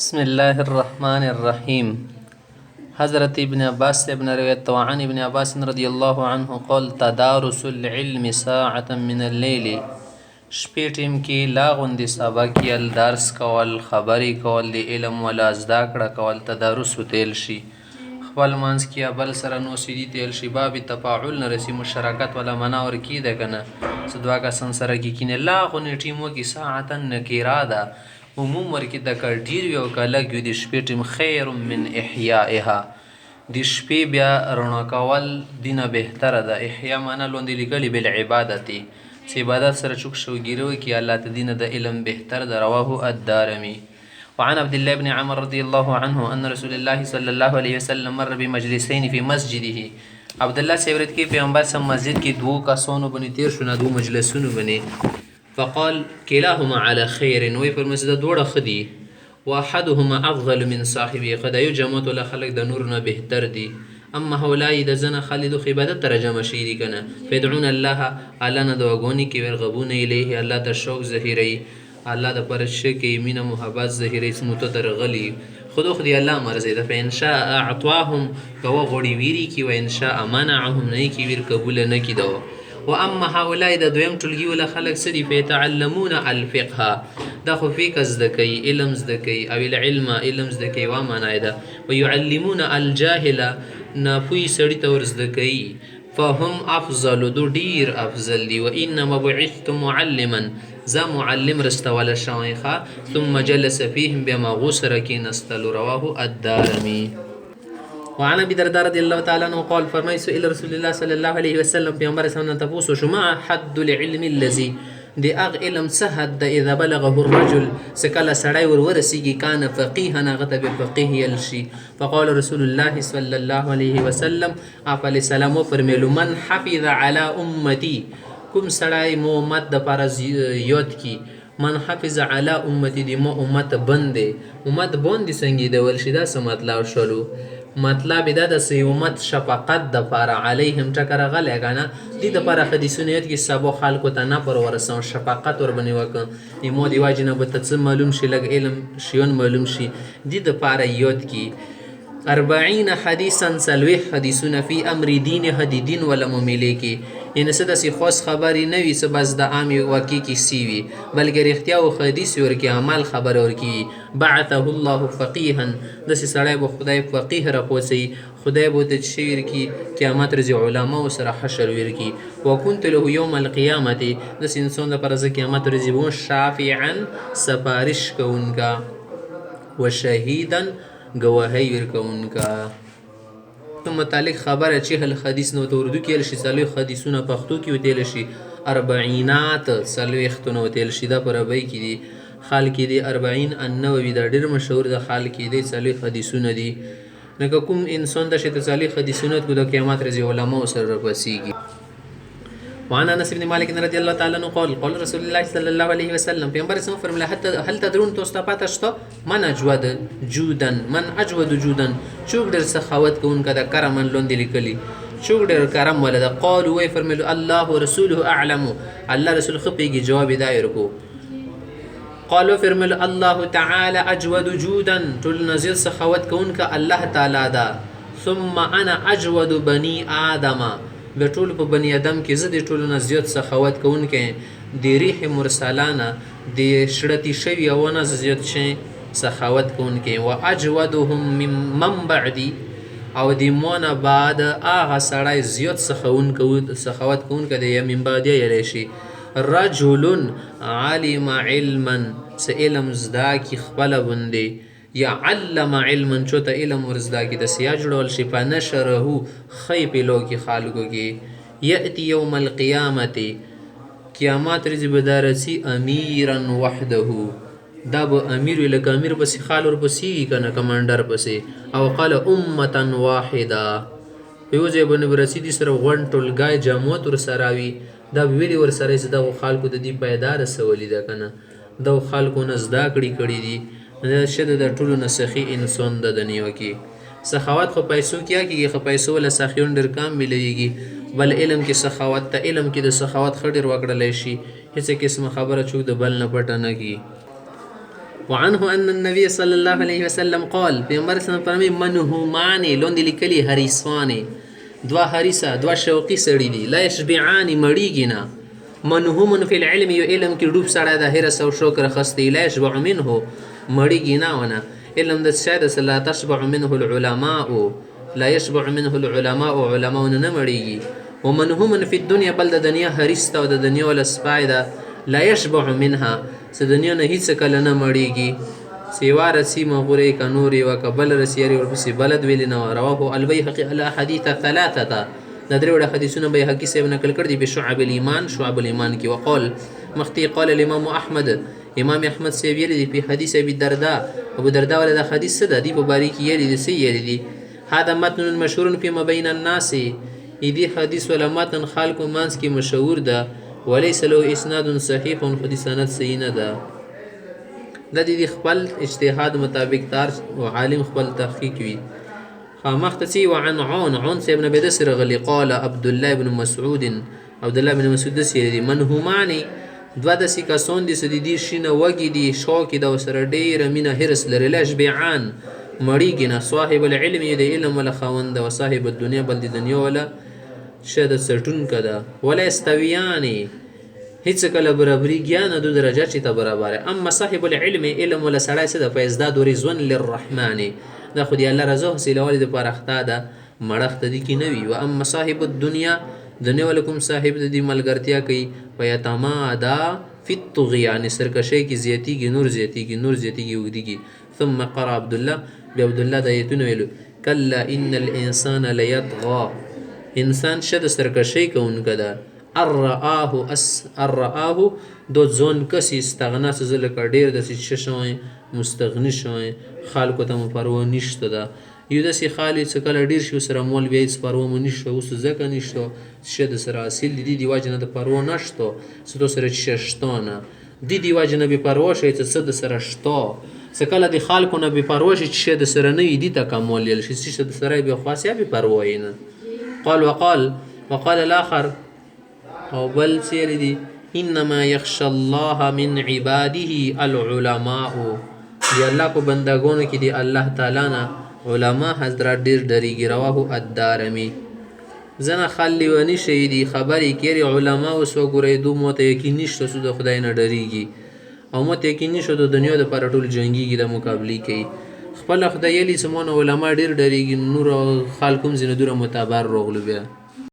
بسم الله الرحمن الرحيم. حضرت ابن عباس ابن روایت وعن ابن عباس رضی الله عنه قال تدارس العلم ساعة من الليل. شپې ټیم کې لا غوندې سبق یل درس کول، خبرې کول، د علم ولا زده کړه کول، تدارس وتیل شي. خپل منځ کې بل سره نو سیدي تیل شي، باب تفاعل نه رسي، مشارکت ولا مناور کیده کنه صدوا کا سنسره کې کینه لا غوندې ټیم وکي ساعتا نکیرا ده عموم ورکی د کډیر یو کلک یو د شپې ټیم خیر من احیائها، د شپې بیا رڼا کول دینه بهتره ده. احیا معنا لوندې لیکلي بالعبادت، چې عبادت سره چوک شو ګیرو کی الله ته دینه د علم بهتر ده. رواه الدارمي. وعن عبد الله بن عمر رضي الله عنه ان رسول الله صلى الله عليه وسلم مر بمجلسين في مسجده. عبد الله سیورت کې پیغمبر سم مسجد کې دوه کسانو باندې تیر شو، نه دوه مجلسونو باندې. فقال كلاهما على خير، وی پر مسجد دوړه خدي، واحدهما افضل من صاحبه، خدایو جماعت له خلق د نور نه بهتر دي. اما هؤلاء د زنه خالد خو عبادت ترجمه شي دي کنه، فدعون الله الا نه دوغونی کې ورغبون الیه، الله ته شوق ظاهری، الله د پرش کې مینه محبت ظاهری سمته درغلی خود خدای الله مرزه ده. فان شاء اعطاهم کو غړي ویری کی، و ان شاء منعهم نه کی ویر قبول نه کی دو. واما هؤلاء د دویم ټولګي ول خلق سدي فيتعلمون الفقه، دا خو فقه زده کوي، علم زده کوي، او العلم علم زده کوي و معنا ده. ويعلمون الجاهل، ناپوی سړی ته ور زده کوي، فهم افضل، دو ډیر افضل دي. وانما بعثت معلما، ذا معلم رستول شایخه، ثم جلس فيهم بما غسر کی نستل. رواه الدارمي. وعن ابي الدرداء رضي الله تعالى عنه قال فرمای سئل رسول الله صلى الله عليه وسلم، پیغمبر صلی الله علیه وسلم تاسو شما حد العلم الذي دی اغ علم سحد د اذا بلغه الرجل سکل سړی ور ورسیږي کان فقیها نغته به فقيه یلشي. فقال رسول الله صلى الله عليه وسلم افل سلام فرملو من حفظ على امتي، کوم سړی مو امت د پر یاد کی، من حفظ على امتي دی مو امت بندې، امت بندې څنګه دی ولشي دا څه مطلب شلو؟ مطلب دا د امت شفقت د پر علیهم ټکر غلې کنه، دې د پر حدیثونه کې سبو خلکو ته نه پر ورسون شفقت ور بنې وک ایمو دی واجنه به ته معلوم شي، لګ علم شیون معلوم شي، دې د پر یاد کی 40 حدیثا سلوی حدیثونه فی امر دین هدی دین ولا مملکی، یعنی څه داسې خاص خبرې نه وي څه بس د عام واقع کې سی وي، بلکې رښتیا او حدیث ورکی عمل خبر ورکی. بعثه الله فقیها، داسې سړی به خدای فقیه راپوسی، خدای به ته شعر کی قیامت رضی علما سره حشر ورکی. وكنت له یوم القیامت، داسې انسان د پر قیامت رضی بو شافعا سفارش کونکا، وشهیدا گواهی ورکونکا. متعلق خبره چې هل حدیث نو ته اردو کې شي، سلوي حدیثونه پښتو کې وتل شي، 40 سلوي ختونه وتل شي، دا پر ابي کې دي خال کې دي 40 النووي، دا ډېر مشهور د خال کې دي سلوي حدیثونه دي. نو کوم انسان د شته سلوي حدیثونه کو د قیامت رضی علماء سره رسیږي. وعن انس بن مالك رضي الله تعالى عنه قال قال رسول الله صلى الله عليه وسلم، پیغمبر اسلام فرمایله هل تدرون توستا پاتشتا من اجود جودا، من اجود جودا، چوک ډېر سخاوت کوونکا د کرمن لوندې لیکلي، چوک ډېر کرم ولا د قالوا وی فرمایله الله ورسوله اعلم، الله رسول خپيږي جواب دی ورکو. قالوا فرمایله الله تعالى اجود جودا، ټول نزل سخاوت کوونکا الله تعالی دا. ثم انا اجود بني ادم، به ټول په بنی ادم کې زه د ټولو نه زیات سخاوت کوونکی، د ریح مرسلانه د شړتی شوي او نه زیات شي سخاوت کوونکی. و اجودهم من بعدي، او د مونه بعد هغه سړی زیات سخاوت کوونکی دی من بعد یلی شي. رجل علم علما، څه علم زده کی خپله بندې، یا علم علما چوته علم ورزدا کی د سیا جوړول شي، په نشره خی پیلو کی خالقو کی. یاتی یوم القیامت، قیامت رضی بدارسی امیرا وحده، دا به امیر لکه امیر پسې خال ور پسې کنه کمانډر پسې. او قال امه واحده، یو ځای باندې برسیدي سره غون ټولګای جماعت ور سراوي، دا ویلی ور سره چې د خلکو د دې پیدار سوالي ده کنه، د خلکو نزدا کړي دي شده د ټولو نسخي انسان د دنیا کې. سخاوت خو پیسو کیا کېږي، خو پیسو ولا سخیون ډېر کم ملېږي، بل علم کې سخاوت ته علم کې د سخاوت ښه ډېر وکړلی شي، هېڅ قسمه خبره چوک د بل نه پټه نه کي. وعنه ان النبي صلی الله علیه وسلم قال پیغمبر اسلام فرمی منهومانی لاندې لیکلي حریصوانې دوه حریصه دوه شوقي سړي دي لا یشبعاني مړیږي نه منهوم فی العلم یو علم کې ډوب سړی د حرص او شوق رخصتی لا یشبع منه مړیږي نه ونه علم د شاید لا تشبع منه العلماء لا يشبع منه العلماء علماء نه مړیږي ومنهوم فی الدنيا بل د دنیا حریص ته او د دنیا ول سپایده لا يشبع منها څه دنیا نه هیڅ کله نه مړیږي سیوا رسی مغوری ک نور و کبل رسیری ورپسې بلد ویل نه رواه البیهقی الاحاديث ثلاثه دا درې وړ حدیثونه بیهقی صاحب نقل کړ دي په شعب الايمان کې وقال مختی قال الامام احمد امام احمد صاحب یې دي په حدیث ابي الدرداء ولا دا حدیث څه د دې په باری کې یې دي سي دي هذا متن مشهور فيما بين الناس دې حدیث ولا متن خلق مانس کې مشهور ده وليس له اسناد صحيح خو سند صحیح نه ده د دې خپل اجتهاد مطابق تار او عالم خپل تحقیق وي مختصي وعن عون ابن بدسر غلي قال عبد الله بن مسعود بن مسعود سيدي منهوماني دوه داسې کسان دي چې د دې شي نه وږي دي شوق د ورسره ډېره مینه حرص لري لا یشبعان مړیږي نه صاحب العلم د علم ولا خاوند او صاحب الدنیا بل د دنیا ولا شه د سټونکه ده ولا استویانې هیڅ کله برابرېږي نه دو درجه چې ته برابره اما صاحب العلم علم ولا سړی څه د فیضداد رضوان للرحمن دا خو دی الله رضا حاصلولو دپاره اخته ده مړښت دي کې نه وي و اما صاحب الدنیا دنیا ولکم صاحب د دې ملګرتیا کوي ویتمادا فی الطغیان سرکشۍ کې زیاتیږي نور زیاتیږي اوږدیږي ثم قرأ عبد الله بیا عبد الله د ایتونه ویلو کلا ان الانسان لیطغى انسان شد سرکشۍ کوونکی ده الرآه دو ځون کسي استغنا څه زه لکه ډېر داسې څه شوی مستغني شوی خلکو ته مو پروا نشته ده یو داسې خالي څه کله ډېر شي ورسره مول بیا هېڅ پروا مو نشته اوس ځکه نشته څه د سره حاصل دي دې وجې نه د پروا نشته څه تو سره څه شته نه دې وجې نه بې پروا شئ څه د سره شته څه کله د خلکو نه بې پروا شي چې د سره نه وي دې ته کمال ویل شي چې د سره بې خاص یا بې پروا یې نه وقال الاخر او بل سیر دي انما يخشى الله من عباده العلماء دی الله په بندګانو کې دی الله تعالی نه علما حضرات ډېر ډېریږي رواه الدارمي زنه خلی ونی شي دي خبرې کړي علما اوس وګورئ دو موته یقین نشته سود خدای نه ډریږي او موته یقین نشته د دنیا د پر ټول جنگيږي د مقابله کوي خپل خدای یلی سمون علما ډېر ډریږي نور خلکم زنه دوره متبر روغلو بیا